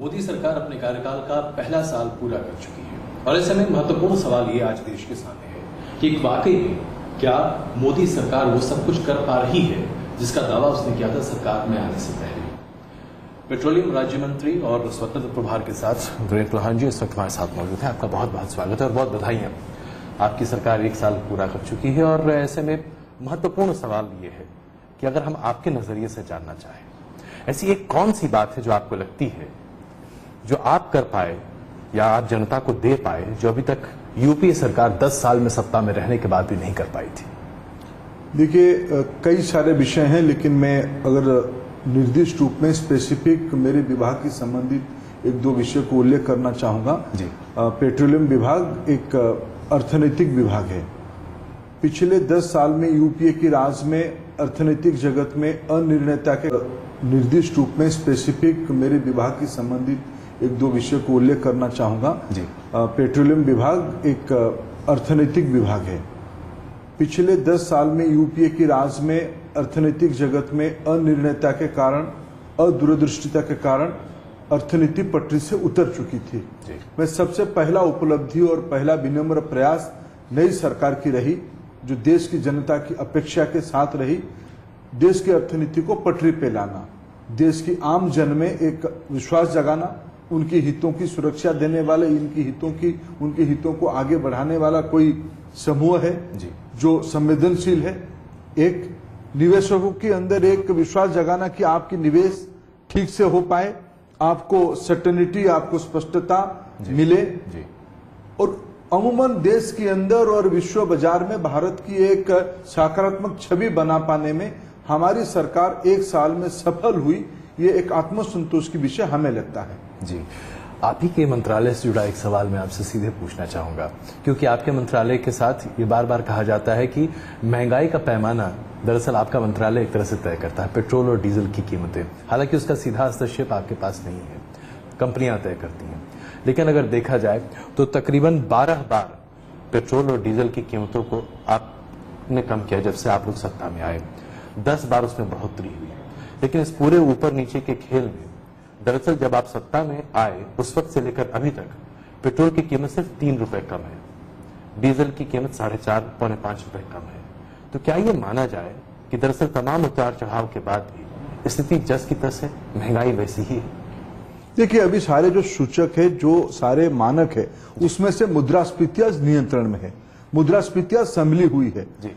मोदी सरकार अपने कार्यकाल का पहला साल पूरा कर चुकी है और ऐसे में महत्वपूर्ण सवाल ये आज देश के सामने है कि वाकई में क्या मोदी सरकार वो सब कुछ कर पा रही है जिसका दावा उसने किया था सरकार में आने से पहले। पेट्रोलियम राज्य मंत्री और स्वतंत्र प्रभार के साथ वीरेंद्र प्रधान जी इस वक्त हमारे साथ मौजूद हैं। आपका बहुत बहुत स्वागत है और बहुत बधाइयां। आपकी सरकार एक साल पूरा कर चुकी है और ऐसे में महत्वपूर्ण सवाल ये है कि अगर हम आपके नजरिए से जानना चाहें, ऐसी एक कौन सी बात है जो आपको लगती है जो आप कर पाए या आप जनता को दे पाए जो अभी तक यूपीए सरकार 10 साल में सत्ता में रहने के बाद भी नहीं कर पाई थी? देखिए, कई सारे विषय हैं, लेकिन मैं अगर निर्दिष्ट रूप में स्पेसिफिक मेरे विभाग की संबंधित एक दो विषय को उल्लेख करना चाहूंगा। जी। पेट्रोलियम विभाग एक अर्थनैतिक विभाग है। पिछले 10 साल में यूपीए की राज में अर्थनैतिक जगत में अनिर्णयता के निर्दिष्ट रूप में स्पेसिफिक मेरे विभाग की संबंधित एक दो विषय को उल्लेख करना चाहूंगा। जी। पेट्रोलियम विभाग एक अर्थनैतिक विभाग है। पिछले 10 साल में यूपीए की राज में अर्थनैतिक जगत में अनिर्णयता के कारण, अदूरदृष्टिता के कारण अर्थनीति पटरी से उतर चुकी थी। मैं सबसे पहला उपलब्धि और पहला विनम्र प्रयास नई सरकार की रही जो देश की जनता की अपेक्षा के साथ रही, देश की अर्थनीति को पटरी पे लाना, देश की आम जन में एक विश्वास जगाना, उनकी हितों की सुरक्षा देने वाले, उनके हितों को आगे बढ़ाने वाला कोई समूह है जो संवेदनशील है। एक निवेशकों के अंदर एक विश्वास जगाना कि आपकी निवेश ठीक से हो पाए, आपको सर्टेनिटी, आपको स्पष्टता मिले। और अमूमन देश के अंदर और विश्व बाजार में भारत की एक सकारात्मक छवि बना पाने में हमारी सरकार एक साल में सफल हुई, ये एक आत्मसंतोष की विषय हमें लगता है। जी, आप ही के मंत्रालय से जुड़ा एक सवाल मैं आपसे सीधे पूछना चाहूंगा, क्योंकि आपके मंत्रालय के साथ ये बार बार कहा जाता है कि महंगाई का पैमाना दरअसल आपका मंत्रालय एक तरह से तय करता है, पेट्रोल और डीजल की कीमतें। हालांकि उसका सीधा हस्तक्षेप आपके पास नहीं है, कंपनियां तय करती हैं। लेकिन अगर देखा जाए तो तकरीबन 12 बार पेट्रोल और डीजल की कीमतों को आपने कम किया जब से आप लोग सत्ता में आए। 10 बार उसमें बढ़ोतरी हुई। लेकिन इस पूरे ऊपर नीचे के खेल में दरअसल जब आप सत्ता में आए उस वक्त से लेकर अभी तक पेट्रोल की कीमत सिर्फ 3 रुपए कम है, डीजल की कीमत 4.5 पौने 5 रुपए कम है। तो क्या ये माना जाए कि दरअसल तमाम उतार चढ़ाव के बाद भी स्थिति जस की तस है, महंगाई वैसी ही है? देखिए, अभी सारे जो सूचक है, जो सारे मानक है, उसमें से मुद्रास्फीति नियंत्रण में है, मुद्रास्फीति संभली हुई है। जी।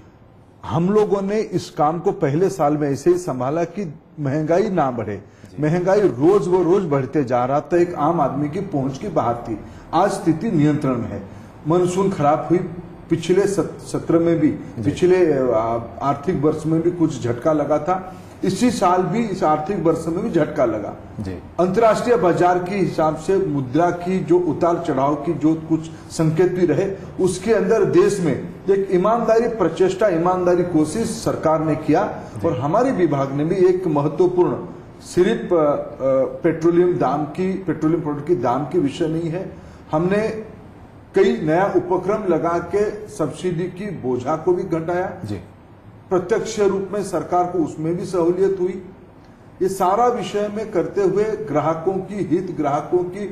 हम लोगों ने इस काम को पहले साल में ऐसे ही संभाला कि महंगाई ना बढ़े। महंगाई रोज वो रोज बढ़ते जा रहा था, एक आम आदमी की पहुंच की बाहर थी। आज स्थिति नियंत्रण में है। मानसून खराब हुई, पिछले सत्र में भी, पिछले आर्थिक वर्ष में भी कुछ झटका लगा था, इसी साल भी इस आर्थिक वर्ष में भी झटका लगा। अंतर्राष्ट्रीय बाजार के हिसाब से मुद्रा की जो उतार चढ़ाव की जो कुछ संकेत भी रहे, उसके अंदर देश में एक ईमानदारी प्रचेष्टा, ईमानदारी कोशिश सरकार ने किया। और हमारे विभाग ने भी एक महत्वपूर्ण, सिर्फ पेट्रोलियम प्रोडक्ट की दाम की विषय नहीं है, हमने कई नया उपक्रम लगा के सब्सिडी की बोझा को भी घटाया। प्रत्यक्ष रूप में सरकार को उसमें भी सहूलियत हुई। ये सारा विषय में करते हुए ग्राहकों की हित, ग्राहकों की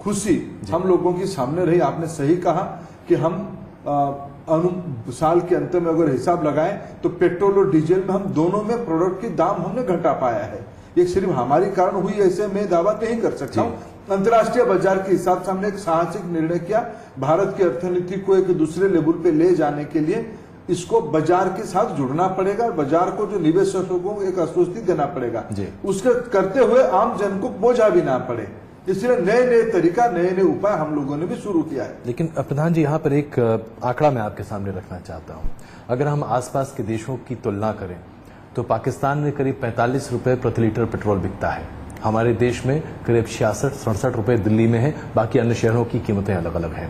खुशी हम लोगों की सामने रही। आपने सही कहा कि हम साल के अंत में अगर हिसाब लगाएं तो पेट्रोल और डीजल में हम दोनों में प्रोडक्ट की दाम हमने घटा पाया है। ये सिर्फ हमारी कारण हुई ऐसे मैं दावा नहीं कर सकता हूँ। अंतर्राष्ट्रीय बाजार के हिसाब से हमने एक साहसिक निर्णय किया। भारत की अर्थनीति को एक दूसरे लेवल पे ले जाने के लिए इसको बाजार के साथ जुड़ना पड़ेगा, बाजार को जो निवेशकों को एक आश्वस्ति देना पड़ेगा, उसके करते हुए आम जन को बोझा भी ना पड़े। इसलिए नए नए तरीका, नए नए उपाय हम लोगों ने भी शुरू किया है। लेकिन प्रधान जी, यहाँ पर एक आंकड़ा मैं आपके सामने रखना चाहता हूँ। अगर हम आसपास के देशों की तुलना करें तो पाकिस्तान में करीब 45 रुपए प्रति लीटर पेट्रोल बिकता है। हमारे देश में करीब 66-67 रुपए दिल्ली में है। बाकी अन्य शहरों की कीमतें अलग अलग हैं।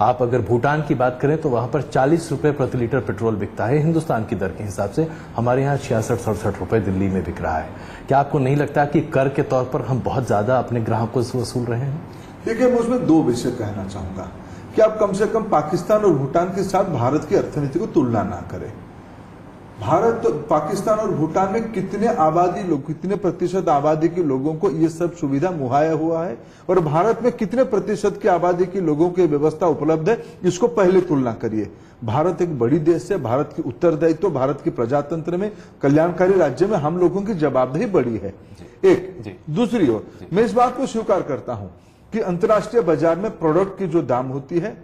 आप अगर भूटान की बात करें तो वहां पर 40 रुपए प्रति लीटर पेट्रोल बिकता है हिंदुस्तान की दर के हिसाब से। हमारे यहाँ 66-67 रुपए दिल्ली में बिक रहा है। क्या आपको नहीं लगता कि कर के तौर पर हम बहुत ज्यादा अपने ग्राहकों से वसूल रहे हैं? देखिए, मैं उसमें दो विषय कहना चाहूंगा कि आप कम से कम पाकिस्तान और भूटान के साथ भारत की अर्थनीति को तुलना ना करें। भारत, पाकिस्तान और भूटान में कितने प्रतिशत आबादी के लोगों को ये सब सुविधा मुहैया हुआ है और भारत में कितने प्रतिशत की आबादी के लोगों की व्यवस्था उपलब्ध है, इसको पहले तुलना करिए। भारत एक बड़ी देश है, भारत की उत्तरदायित्व, भारत की प्रजातंत्र में, कल्याणकारी राज्य में हम लोगों की जवाबदेही बड़ी है। एक दूसरी ओर मैं इस बात को स्वीकार करता हूं कि अंतर्राष्ट्रीय बाजार में प्रोडक्ट की जो दाम होती है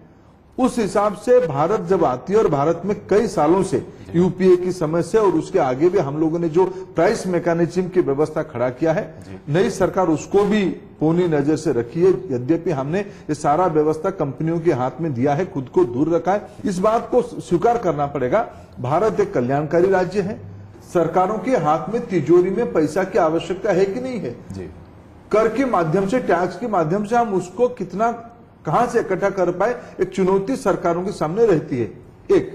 उस हिसाब से भारत जब आती है, और भारत में कई सालों से यूपीए की समस्या और उसके आगे भी हम लोगों ने जो प्राइस मैकेनिज्म की व्यवस्था खड़ा किया है, नई सरकार उसको भी पौनी नजर से रखी है। यद्यपि हमने ये सारा व्यवस्था कंपनियों के हाथ में दिया है, खुद को दूर रखा है, इस बात को स्वीकार करना पड़ेगा। भारत एक कल्याणकारी राज्य है, सरकारों के हाथ में तिजोरी में पैसा की आवश्यकता है कि नहीं है। कर के माध्यम से, टैक्स के माध्यम से हम उसको कितना कहां से इकट्ठा कर पाए, एक चुनौती सरकारों के सामने रहती है। एक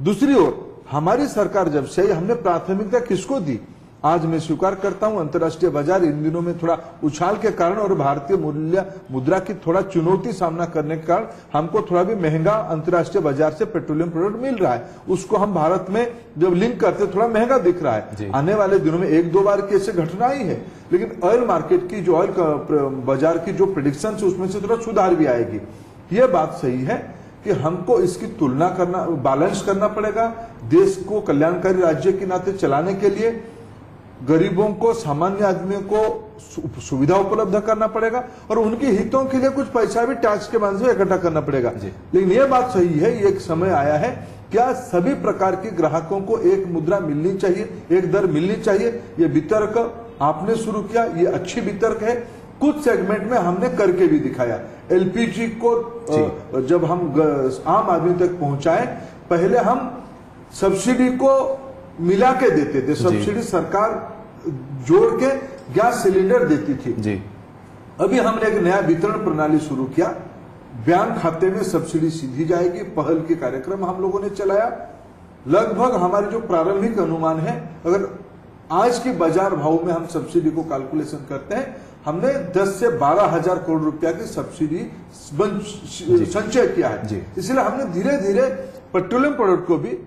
दूसरी ओर हमारी सरकार जब से, हमने प्राथमिकता किसको दी? आज मैं स्वीकार करता हूं अंतर्राष्ट्रीय बाजार इन दिनों में थोड़ा उछाल के कारण और भारतीय मुद्रा की थोड़ा चुनौती सामना करने के कारण हमको थोड़ा भी महंगा अंतर्राष्ट्रीय बाजार से पेट्रोलियम प्रोडक्ट मिल रहा है। उसको हम भारत में जब लिंक करते थोड़ा महंगा दिख रहा है। आने वाले दिनों में एक दो बार की ऐसी घटना ही है, लेकिन ऑयल मार्केट की जो ऑयल बाजार की जो प्रेडिक्शन है उसमें से थोड़ा सुधार भी आएगी। यह बात सही है कि हमको इसकी तुलना करना, बैलेंस करना पड़ेगा। देश को कल्याणकारी राज्य के नाते चलाने के लिए गरीबों को, सामान्य आदमियों को सुविधा उपलब्ध करना पड़ेगा और उनके हितों के लिए कुछ पैसा भी टैक्स के माध्यम से इकट्ठा करना पड़ेगा। लेकिन यह बात सही है, ये एक समय आया है, क्या सभी प्रकार के ग्राहकों को एक मुद्रा मिलनी चाहिए, एक दर मिलनी चाहिए? ये वितर्क आपने शुरू किया, ये अच्छी वितर्क है। कुछ सेगमेंट में हमने करके भी दिखाया। एलपीजी को जब हम आम आदमी तक पहुंचाए, पहले हम सब्सिडी को मिला के देते थे, सब्सिडी सरकार जोड़ के गैस सिलेंडर देती थी। अभी हमने एक नया वितरण प्रणाली शुरू किया, बैंक खाते में सब्सिडी सीधी जाएगी। पहल के कार्यक्रम हम लोगों ने चलाया। लगभग हमारे जो प्रारंभिक अनुमान है, अगर आज के बाजार भाव में हम सब्सिडी को कैलकुलेशन करते हैं, हमने 10 से 12 हजार करोड़ रुपया की सब्सिडी संचय किया है। इसलिए हमने धीरे धीरे पेट्रोलियम प्रोडक्ट को भी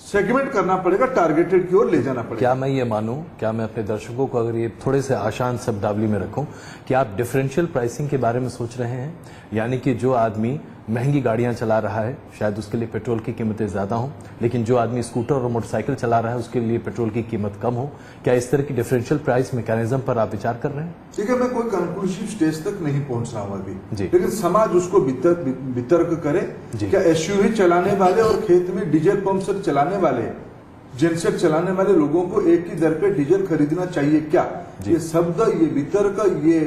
सेगमेंट करना पड़ेगा, टारगेटेड की ओर ले जाना पड़ेगा। क्या मैं ये मानूं, क्या मैं अपने दर्शकों को अगर ये थोड़े से आसान शब्दावली में रखूं कि आप डिफरेंशियल प्राइसिंग के बारे में सोच रहे हैं? यानी कि जो आदमी महंगी गाड़ियां चला रहा है शायद उसके लिए पेट्रोल की कीमतें ज्यादा हों, लेकिन जो आदमी स्कूटर और मोटरसाइकिल चला रहा है उसके लिए पेट्रोल की कीमत कम हो। क्या इस तरह की डिफरेंशियल प्राइस मैकेनिज्म पर आप विचार कर रहे हैं? ठीक है, मैं कोई कंक्लूसिव स्टेज तक नहीं पहुंच रहा हूं अभी, लेकिन समाज उसको वितर्क करे। क्या एसयूवी चलाने वाले और खेत में डीजल पंप से चलाने वाले, जेनसेट चलाने वाले लोगों को एक ही दर पे डीजल खरीदना चाहिए क्या? ये शब्द, ये वितर्क, ये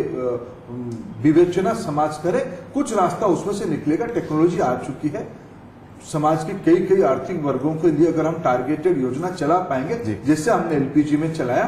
विवेचना समाज करे, कुछ रास्ता उसमें से निकलेगा। टेक्नोलॉजी आ चुकी है, समाज के कई आर्थिक वर्गों के लिए अगर हम टारगेटेड योजना चला पाएंगे, जैसे हमने एलपीजी में चलाया,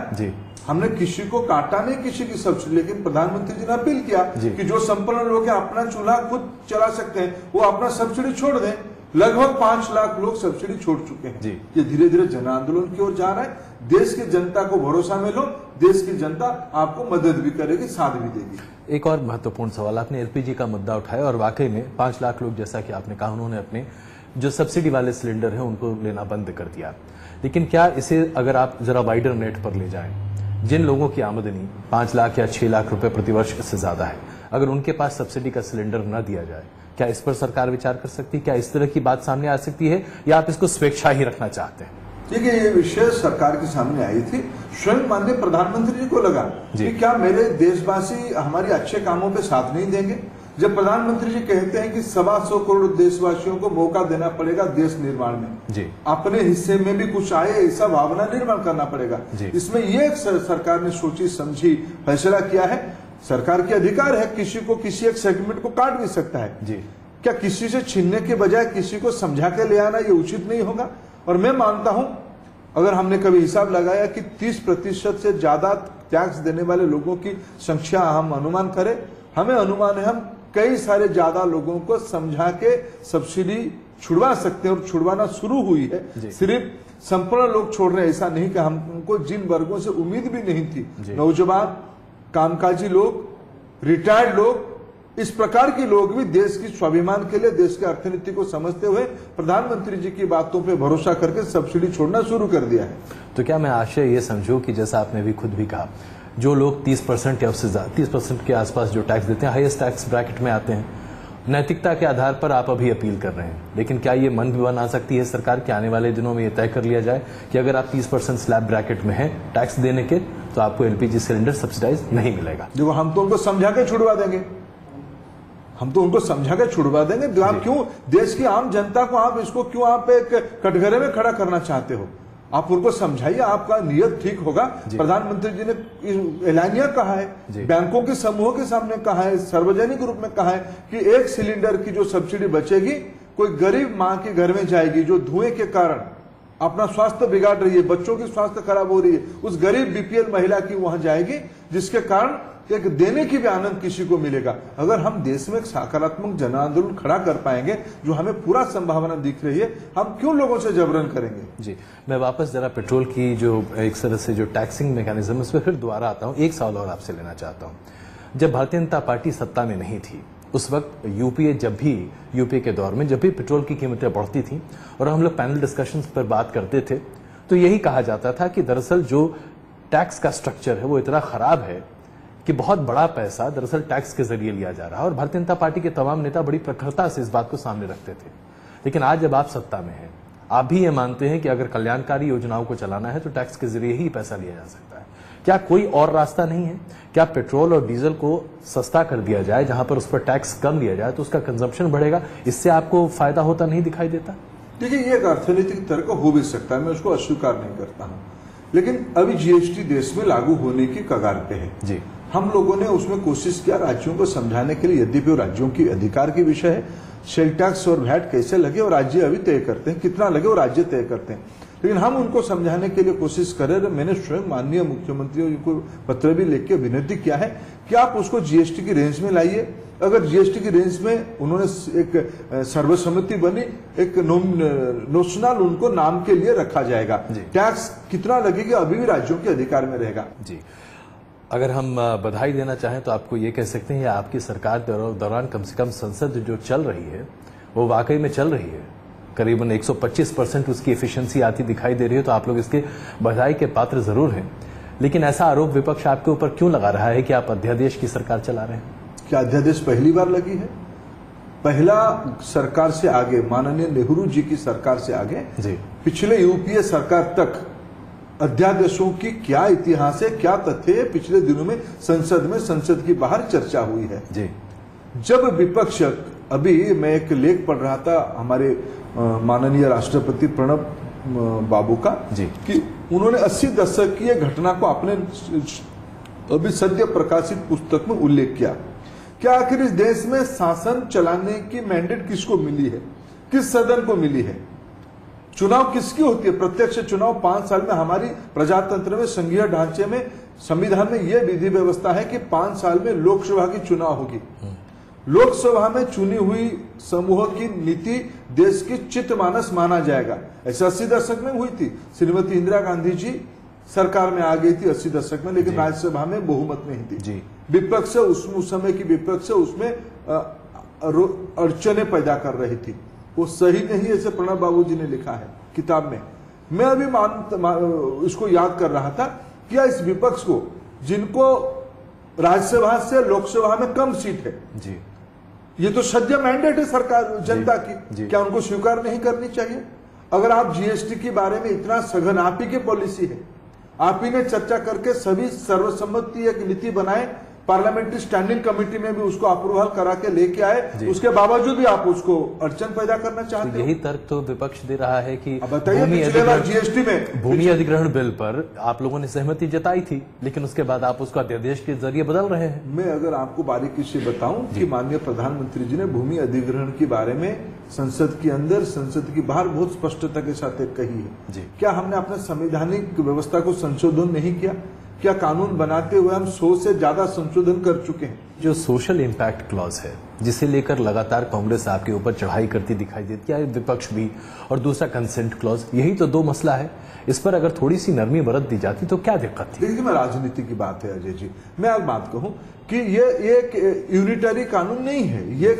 हमने किसी को काटा नहीं, किसी की सब्सिडी, लेकिन प्रधानमंत्री जी ने अपील किया कि जो संपन्न लोग अपना चूल्हा खुद चला सकते हैं वो अपना सब्सिडी छोड़ दें। लगभग 5 लाख लोग सब्सिडी छोड़ चुके हैं। ये धीरे धीरे जन आंदोलन की ओर जा रहा है। देश की जनता को भरोसा में लो, देश की जनता आपको मदद भी करेगी, साथ भी देगी। एक और महत्वपूर्ण सवाल, आपने एलपीजी का मुद्दा उठाया और वाकई में 5 लाख लोग, जैसा कि आपने कहा, उन्होंने अपने जो सब्सिडी वाले सिलेंडर हैं उनको लेना बंद कर दिया। लेकिन क्या इसे अगर आप जरा वाइडर नेट पर ले जाएं, जिन लोगों की आमदनी 5 लाख या 6 लाख रुपए प्रतिवर्ष से ज्यादा है, अगर उनके पास सब्सिडी का सिलेंडर न दिया जाए, क्या इस पर सरकार विचार कर सकती है? क्या इस तरह की बात सामने आ सकती है या आप इसको स्वेच्छा ही रखना चाहते हैं? देखिए, ये विषय सरकार के सामने आई थी। स्वयं माननीय प्रधानमंत्री जी को लगा कि क्या मेरे देशवासी हमारे अच्छे कामों पे साथ नहीं देंगे। जब प्रधानमंत्री जी कहते हैं कि 125 करोड़ देशवासियों को मौका देना पड़ेगा देश निर्माण में, अपने हिस्से में भी कुछ आए, ऐसा भावना निर्माण करना पड़ेगा। इसमें ये सरकार ने सोची समझी फैसला किया है। सरकार के अधिकार है, किसी को किसी एक सेगमेंट को काट भी सकता है। क्या किसी से छीनने के बजाय किसी को समझा के ले आना ये उचित नहीं होगा? और मैं मानता हूं, अगर हमने कभी हिसाब लगाया कि 30% से ज्यादा टैक्स देने वाले लोगों की संख्या हम अनुमान करें, हमें अनुमान है हम कई सारे ज्यादा लोगों को समझा के सब्सिडी छुड़वा सकते हैं और छुड़वाना शुरू हुई है। सिर्फ संपूर्ण लोग छोड़ रहे, ऐसा नहीं कि हमको जिन वर्गों से उम्मीद भी नहीं थी, नौजवान, कामकाजी लोग, रिटायर्ड लोग, इस प्रकार के लोग भी देश की स्वाभिमान के लिए, देश के अर्थनीति को समझते हुए प्रधानमंत्री जी की बातों पे भरोसा करके सब्सिडी छोड़ना शुरू कर दिया है। तो क्या मैं आशय ये समझूं कि जैसा आपने भी खुद भी कहा, जो लोग 30% या उससे 30% के आसपास जो टैक्स देते हैं, हाईएस्ट टैक्स ब्रैकेट में आते हैं, नैतिकता के आधार पर आप अभी अपील कर रहे हैं, लेकिन क्या ये मन भी बना सकती है सरकार कि आने वाले दिनों में ये तय कर लिया जाए कि अगर आप 30% स्लैब ब्रैकेट में हैं टैक्स देने के, तो आपको एलपीजी सिलेंडर सब्सिडाइज नहीं मिलेगा? देखो, हम तो उनको समझा के छुड़वा देंगे, आप क्यों देश की आम जनता को आप इसको क्यों आप एक कटघरे में खड़ा करना चाहते हो? आप उनको समझाइए, आपका नियत ठीक होगा। प्रधानमंत्री जी ने एलानिया कहा है, बैंकों के समूह के सामने कहा है, सार्वजनिक रूप में कहा है कि 1 सिलेंडर की जो सब्सिडी बचेगी, कोई गरीब मां के घर में जाएगी जो धुएं के कारण अपना स्वास्थ्य बिगाड़ रही है, बच्चों की स्वास्थ्य खराब हो रही है, उस गरीब बीपीएल महिला की वहां जाएगी, जिसके कारण एक देने की भी आनंद किसी को मिलेगा। अगर हम देश में एक सकारात्मक जन आंदोलन खड़ा कर पाएंगे, जो हमें पूरा संभावना दिख रही है, हम क्यों लोगों से जबरन करेंगे? जी, मैं वापस जरा पेट्रोल की जो एक तरह से जो टैक्सिंग मैकेनिज्म, उस पर फिर दोबारा आता हूँ। एक सवाल और आपसे लेना चाहता हूँ। जब भारतीय जनता पार्टी सत्ता में नहीं थी, उस वक्त यूपीए के दौर में जब भी पेट्रोल की कीमतें बढ़ती थी और हम लोग पैनल डिस्कशंस पर बात करते थे, तो यही कहा जाता था कि दरअसल जो टैक्स का स्ट्रक्चर है वो इतना खराब है कि बहुत बड़ा पैसा दरअसल टैक्स के जरिए लिया जा रहा है, और भारतीय जनता पार्टी के तमाम नेता बड़ी प्रखरता से इस बात को सामने रखते थे। लेकिन आज जब आप सत्ता में हैं, आप भी ये मानते हैं कि अगर कल्याणकारी योजनाओं को चलाना है तो टैक्स के जरिए ही पैसा लिया जा सकता है। क्या कोई और रास्ता नहीं है? क्या पेट्रोल और डीजल को सस्ता कर दिया जाए, जहां पर उस पर टैक्स कम लिया जाए, तो उसका कंजम्पशन बढ़ेगा, इससे आपको फायदा होता नहीं दिखाई देता? देखिए, ये एक अर्थनीतिक तर्क हो भी सकता है, मैं उसको अस्वीकार नहीं करता हूं, लेकिन अभी जीएसटी देश में लागू होने की कगार पे है जी। हम लोगों ने उसमें कोशिश किया राज्यों को समझाने के लिए, यद्यपि वो राज्यों की अधिकार की विषय है, सेल टैक्स और वैट कैसे लगे और राज्य अभी तय करते हैं, कितना लगे और राज्य तय करते हैं, लेकिन हम उनको समझाने के लिए कोशिश करें। मैंने स्वयं माननीय मुख्यमंत्री को पत्र भी लिख के विनती किया है कि आप उसको जीएसटी की रेंज में लाइए। अगर जीएसटी की रेंज में उन्होंने एक सर्वसम्मति बनी, एक नोशनल उनको नाम के लिए रखा जाएगा, टैक्स कितना लगेगा अभी भी राज्यों के अधिकार में रहेगा। जी, अगर हम बधाई देना चाहें तो आपको ये कह सकते हैं, या आपकी सरकार दौरान कम से कम संसद जो चल रही है वो वाकई में चल रही है, करीबन 125% उसकी एफिशिएंसी आती दिखाई दे रही है, तो आप लोग इसके बधाई के पात्र जरूर हैं। लेकिन ऐसा आरोप विपक्ष आपके ऊपर क्यों लगा रहा है कि आप अध्यादेश की सरकार चला रहे हैं? क्या अध्यादेश पहली बार लगी है? पहला सरकार से आगे, माननीय नेहरू जी की सरकार से आगे जी, पिछले यूपीए सरकार तक अध्यादेशों की क्या इतिहास है, क्या तथ्य है, पिछले दिनों में संसद की बाहर चर्चा हुई है जी। जब विपक्ष, अभी मैं एक लेख पढ़ रहा था हमारे माननीय राष्ट्रपति प्रणब बाबू का जी, कि उन्होंने 80 दशक की एक घटना को अपने अभी सद्य प्रकाशित पुस्तक में उल्लेख किया। क्या आखिर इस देश में शासन चलाने की मैंडेट किसको मिली है, किस सदन को मिली है? चुनाव किसकी होती है? प्रत्यक्ष चुनाव 5 साल में हमारी प्रजातंत्र में, संघीय ढांचे में, संविधान में यह विधि व्यवस्था है कि 5 साल में लोकसभा की चुनाव होगी। लोकसभा में चुनी हुई समूह की नीति देश की चित्त मानस माना जाएगा। ऐसा 80 दशक में हुई थी, श्रीमती इंदिरा गांधी जी सरकार में आ गई थी 80 दशक में, लेकिन राज्यसभा में बहुमत नहीं थी जी। विपक्ष उस समय की विपक्ष उसमें अड़चने पैदा कर रही थी, वो सही नहीं, ऐसे प्रणब बाबू जी ने लिखा है किताब में। मैं अभी इसको याद कर रहा था, क्या इस विपक्ष को, जिनको राज्यसभा से लोकसभा में कम सीट है जी, ये तो सद्य मैंडेट है सरकार जनता की, क्या उनको स्वीकार नहीं करनी चाहिए? अगर आप जीएसटी के बारे में इतना सघन, आप ही की पॉलिसी है, आप ही ने चर्चा करके सभी सर्वसम्मति एक नीति बनाए, पार्लियामेंट्री स्टैंडिंग कमेटी में भी उसको अप्रूवल करा के लेके आए, उसके बावजूद भी आप उसको अड़चन पैदा करना चाहते तो यही तर्क तो विपक्ष दे रहा है कि जीएसटी में भूमि अधिग्रहण बिल पर आप लोगों ने सहमति जताई थी, लेकिन उसके बाद आप उसको अध्यादेश के जरिए बदल रहे हैं। मैं अगर आपको बारीकी से बताऊं कि माननीय प्रधानमंत्री जी ने भूमि अधिग्रहण के बारे में संसद के अंदर, संसद के बाहर बहुत स्पष्टता के साथ कही है। क्या हमने अपने संवैधानिक व्यवस्था को संशोधन नहीं किया? क्या कानून बनाते हुए हम 100 से ज्यादा संशोधन कर चुके हैं। जो सोशल इम्पैक्ट क्लॉज है, जिसे लेकर लगातार कांग्रेस आपके ऊपर चढ़ाई करती दिखाई देती है, विपक्ष भी, और दूसरा कंसेंट क्लॉज, यही तो दो मसला है। इस पर अगर थोड़ी सी नरमी बरत दी जाती तो क्या दिक्कत थी? देखिए, मैं राजनीति की बात है अजय जी, मैं आज बात कहूं कि ये एक यूनिटरी कानून नहीं है। ये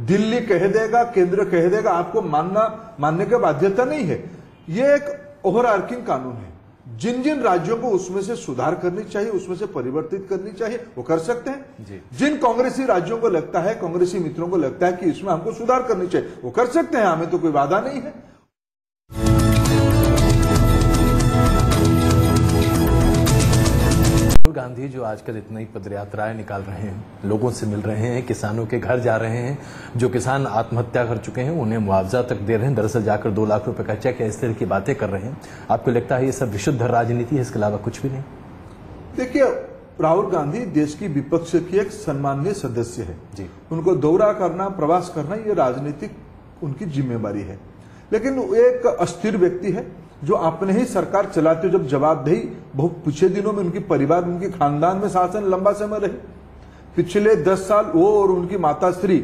दिल्ली कह देगा, केंद्र कह देगा, आपको मानने की बाध्यता नहीं है। ये एक ओवरआर्चिंग कानून है। जिन जिन राज्यों को उसमें से सुधार करनी चाहिए, उसमें से परिवर्तित करनी चाहिए, वो कर सकते हैं। जिन कांग्रेसी राज्यों को लगता है, कांग्रेसी मित्रों को लगता है कि इसमें हमको सुधार करनी चाहिए, वो कर सकते हैं। हमें तो कोई वादा नहीं है। गांधी जो आजकल इतनी पदयात्राएं निकाल रहे हैं, लोगों से मिल रहे हैं, किसानों के घर जा रहे हैं, जो किसान आत्महत्या कर चुके हैं उन्हें मुआवजा तक दे रहे हैं, दरअसल जाकर 2 लाख रुपए का चेक या इस तरह की बातें कर रहे हैं, आपको लगता है ये सब विशुद्ध राजनीति है, इसके अलावा कुछ भी नहीं? देखिए, राहुल गांधी देश की विपक्ष की एक सम्माननीय सदस्य है जी। उनको दौरा करना, प्रवास करना, ये राजनीतिक उनकी जिम्मेवारी है। लेकिन एक अस्थिर व्यक्ति है जो अपने ही सरकार चलाते, जब जवाबदेही, बहुत पिछले दिनों में उनकी परिवार, उनकी खानदान में शासन लंबा समय रहे। पिछले 10 साल वो और उनकी माताश्री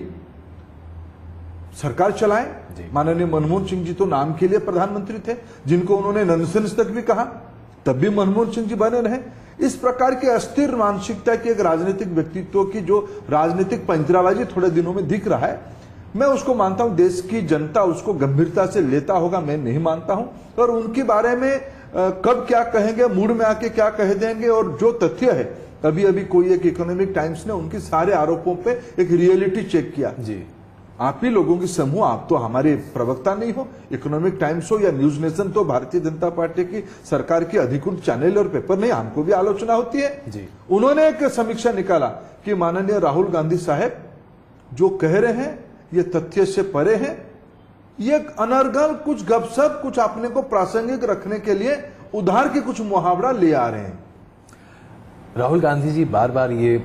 सरकार चलाए। माननीय मनमोहन सिंह जी तो नाम के लिए प्रधानमंत्री थे, जिनको उन्होंने नॉनसेंस तक भी कहा, तब भी मनमोहन सिंह जी बने रहे। इस प्रकार की अस्थिर मानसिकता की एक राजनीतिक व्यक्तित्व की जो राजनीतिक पंचराबाजी थोड़े दिनों में दिख रहा है, मैं उसको मानता हूं देश की जनता उसको गंभीरता से लेता होगा, मैं नहीं मानता हूं। और उनके बारे में कब क्या कहेंगे, मूड में आके क्या कह देंगे, और जो तथ्य है, अभी अभी कोई एक इकोनॉमिक टाइम्स ने उनके सारे आरोपों पे एक रियलिटी चेक किया जी। आप ही लोगों की समूह, आप तो हमारे प्रवक्ता नहीं हो, इकोनॉमिक टाइम्स हो या न्यूज नेशन, तो भारतीय जनता पार्टी की सरकार की अधिकृत चैनल और पेपर नहीं, हमको भी आलोचना होती है जी। उन्होंने एक समीक्षा निकाला कि माननीय राहुल गांधी साहब जो कह रहे हैं ये तथ्य से परे है, ये अनर्गल कुछ गपशप, कुछ अपने को प्रासंगिक रखने के लिए उधार के कुछ मुहावरा ले आ रहे हैं। राहुल गांधी जी बार बार ये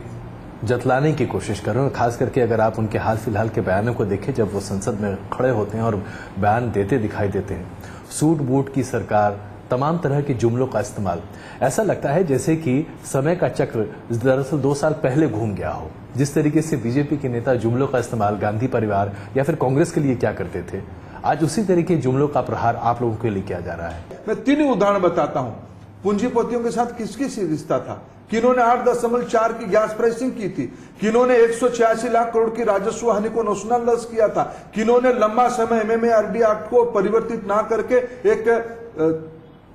जतलाने की कोशिश कर रहे हैं, खास करके अगर आप उनके हाल फिलहाल के बयानों को देखें, जब वो संसद में खड़े होते हैं और बयान देते दिखाई देते हैं, सूट बूट की सरकार, तमाम तरह के जुमलों का इस्तेमाल, ऐसा लगता है जैसे कि समय का चक्र दरअसल 2 साल पहले घूम गया हो। जिस तरीके से बीजेपी के नेता जुमलों का इस्तेमाल गांधी परिवार या फिर कांग्रेस के लिए क्या करते थे, आज उसी तरीके जुमलों का प्रहार आप लोगों के लिए किया जा रहा है। मैं 3 उदाहरण बताता हूं। पूंजीपतियों के साथ किसकी रिश्ता था, किन्होंने 8.4 की गैस प्राइसिंग की थी, किन्होंने 186 लाख करोड़ की राजस्व हानि को नोशनल लॉस किया था, किन्होंने लंबा समय एमएमए-आरडी एक्ट को परिवर्तित ना करके एक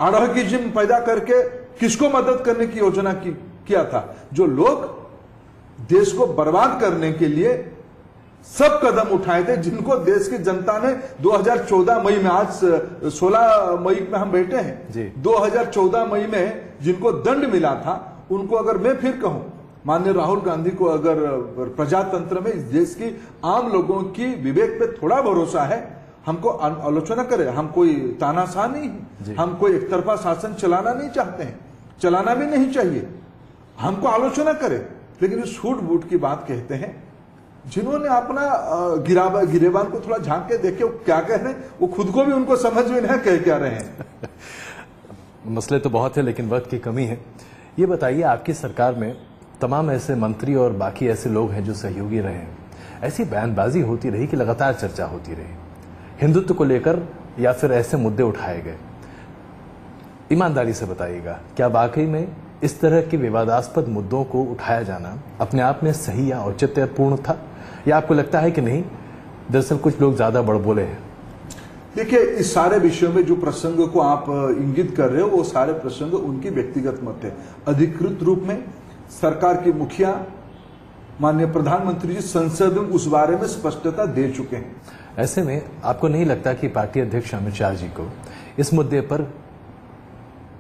आड़ोगिज्म पैदा करके किसको मदद करने की योजना किया था। जो लोग देश को बर्बाद करने के लिए सब कदम उठाए थे, जिनको देश की जनता ने 2014 मई में, आज 16 मई में हम बैठे हैं, 2014 मई में जिनको दंड मिला था, उनको अगर मैं फिर कहूं, माननीय राहुल गांधी को अगर प्रजातंत्र में इस देश की आम लोगों की विवेक पे थोड़ा भरोसा है, हमको आलोचना करे। हम कोई तानाशाह नहीं है, हम कोई एक तरफा शासन चलाना नहीं चाहते हैं, चलाना भी नहीं चाहिए, हमको आलोचना करे। लेकिन इस छूट बूट की बात कहते हैं, जिन्होंने अपना गिरेबान को थोड़ा झांक के देखे वो क्या कह रहे हैं, वो खुद को भी उनको समझ में नहीं कह क्या रहे हैं। मसले तो बहुत है, लेकिन वक्त की कमी है। ये बताइए, आपकी सरकार में तमाम ऐसे मंत्री और बाकी ऐसे लोग हैं जो सहयोगी रहे हैं, ऐसी बयानबाजी होती रही कि लगातार चर्चा होती रही हिंदुत्व को लेकर, या फिर ऐसे मुद्दे उठाए गए। ईमानदारी से बताइएगा, क्या वाकई में इस तरह के विवादास्पद मुद्दों को उठाया जाना अपने आप में सही या औचित्यपूर्ण था, या आपको लगता है कि नहीं, दरअसल कुछ लोग ज्यादा बड़बोले हैं? देखिए, इस सारे विषयों में जो प्रसंग को आप इंगित कर रहे हो, वो सारे प्रसंग उनकी व्यक्तिगत मत है। अधिकृत रूप में सरकार के मुखिया माननीय प्रधानमंत्री जी संसद में उस बारे में स्पष्टता दे चुके हैं। ऐसे में आपको नहीं लगता कि पार्टी अध्यक्ष अमित शाह जी को इस मुद्दे पर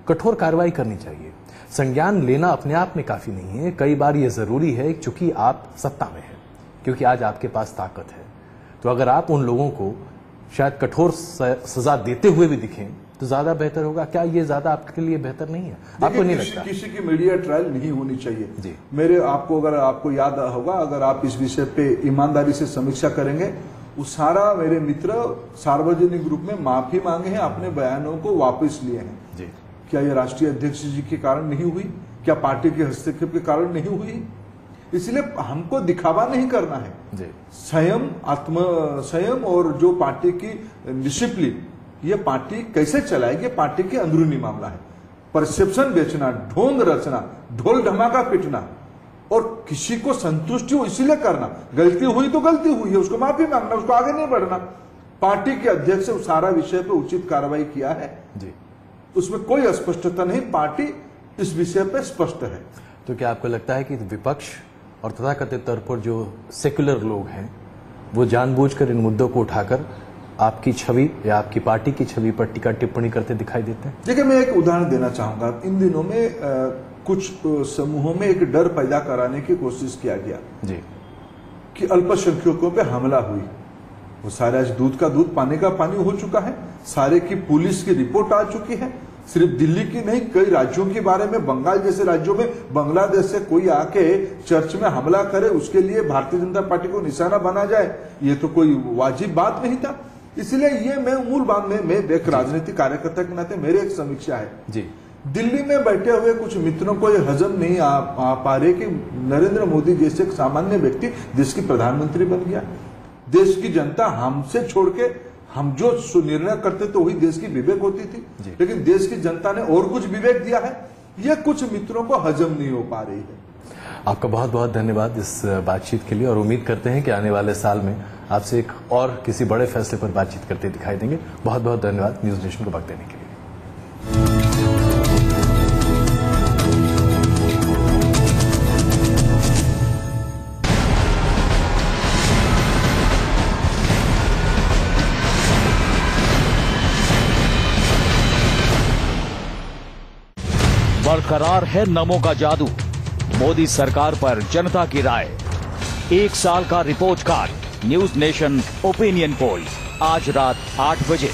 कठोर कार्रवाई करनी चाहिए? संज्ञान लेना अपने आप में काफी नहीं है, कई बार यह जरूरी है, चूंकि आप सत्ता में हैं, क्योंकि आज आपके पास ताकत है। तो अगर आप उन लोगों को शायद कठोर सजा देते हुए भी दिखें तो ज्यादा बेहतर होगा। क्या ये ज्यादा आपके लिए बेहतर नहीं है? आपको नहीं लगता? किसी की मीडिया ट्रायल नहीं होनी चाहिए जी। अगर आपको याद होगा, अगर आप इस विषय पे ईमानदारी से समीक्षा करेंगे, वो सारा मेरे मित्र सार्वजनिक रूप में माफी मांगे हैं, अपने बयानों को वापस लिए हैं जी। क्या ये राष्ट्रीय अध्यक्ष जी के कारण नहीं हुई? क्या पार्टी के हस्तक्षेप के कारण नहीं हुई? इसलिए हमको दिखावा नहीं करना है जी। संयम और जो पार्टी की डिसिप्लिन, ये पार्टी कैसे चलाएगी, पार्टी के अंदरूनी मामला है। परसेप्शन बेचना, ढोंग रचना, ढोल धमाका पीटना और किसी को संतुष्टि हो इसीलिए करना, गलती हुई तो गलती हुई है, उसको माफी मांगना, उसको आगे नहीं बढ़ना। पार्टी के अध्यक्ष ने सारा विषय पर उचित कार्रवाई किया है जी, उसमें कोई अस्पष्टता नहीं, पार्टी इस विषय पर स्पष्ट है। तो क्या आपको लगता है कि विपक्ष और तथाकथित तौर पर जो सेक्युलर लोग हैं वो जानबूझकर इन मुद्दों को उठाकर आपकी छवि या आपकी पार्टी की छवि पर टीका टिप्पणी करते दिखाई देते हैं? देखिए, मैं एक उदाहरण देना चाहूंगा। इन दिनों में कुछ समूहों में एक डर पैदा कराने की कोशिश किया गया जी कि अल्पसंख्यकों पे हमला हुई। वो सारे आज दूध का दूध पानी का पानी हो चुका है, सारे की पुलिस की रिपोर्ट आ चुकी है। सिर्फ दिल्ली की नहीं, कई राज्यों के बारे में, बंगाल जैसे राज्यों में बांग्लादेश से कोई आके चर्च में हमला करे, उसके लिए भारतीय जनता पार्टी को निशाना बना जाए, ये तो कोई वाजिब बात नहीं था। इसलिए ये मैं मूल बात में मैं एक राजनीतिक कार्यकर्ता के नाते मेरी एक समीक्षा है जी। दिल्ली में बैठे हुए कुछ मित्रों को ये हजम नहीं आ पा रहे कि नरेंद्र मोदी जैसे एक सामान्य व्यक्ति देश की प्रधानमंत्री बन गया। देश की जनता हमसे छोड़ के हम जो निर्णय करते तो वही देश की विवेक होती थी, लेकिन देश की जनता ने और कुछ विवेक दिया है, ये कुछ मित्रों को हजम नहीं हो पा रही है। आपका बहुत बहुत धन्यवाद इस बातचीत के लिए और उम्मीद करते हैं कि आने वाले साल में आपसे एक और किसी बड़े फैसले पर बातचीत करते दिखाई देंगे। बहुत बहुत धन्यवाद न्यूज नेशन को वक्त देने के लिए। बरकरार है नमो का जादू, मोदी सरकार पर जनता की राय। 1 साल का report card, news nation opinion poll, आज रात 8 बजे।